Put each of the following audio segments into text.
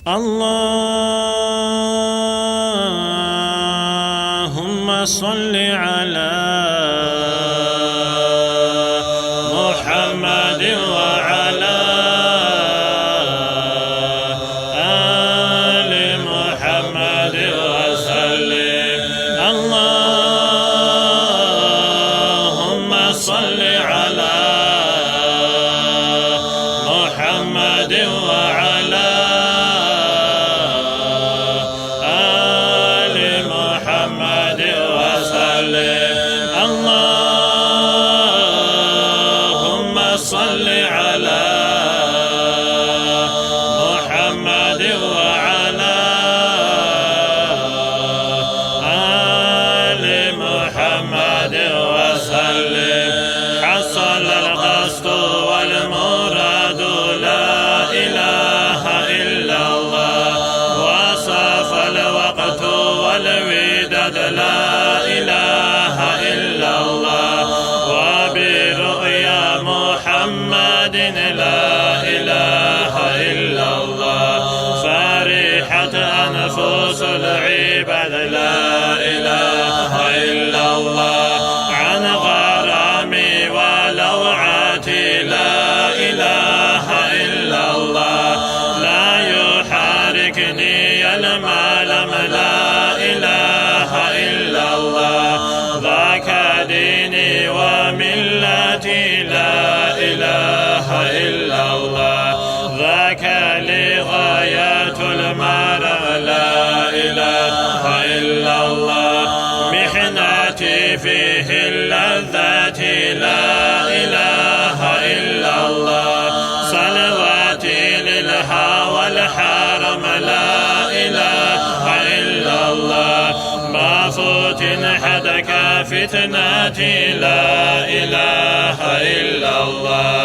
اللهم صل على محمد وعلى آل محمد وسلم. اللهم صل على محمد وعلى آل محمد وسلم. اللهم صل على محمد وعلى آل محمد وسلم. حصل القصد والمراد، لا إله إلا الله. وصف الوقت والوداد، لا إله إلا الله. وبرؤيا محمد، لا إله إلا الله. فرحت أنفس العباد، لا إله إلا الله. عن غرامي ولوعتي، لا إله إلا الله. لا يحركني الملم، لا إله إلا الله. ذاك ديني وملتي، لا إله إلا الله. ذاك لي غاية المرء، لا إله إلا الله. محنتي فيه اللذات، لا إله إلا الله. صلواتي للهوى الحرم، لا إله إلا الله. ما فتن حدك فتنتي، لا إله إلا الله.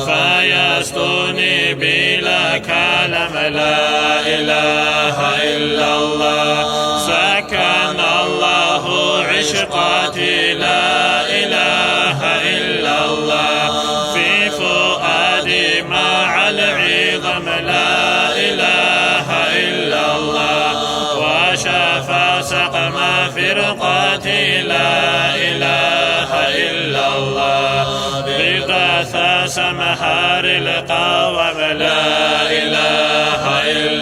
فيستوني بلا كلام، لا إله إلا الله. سكن الله عشقاتي، لا إله إلا الله. في فؤادي مع العظم، لا إله إلا الله. وشفى سقم فرقاتي، لا إله إلا الله. بغاث سمهار القوم، لا إله إلا الله.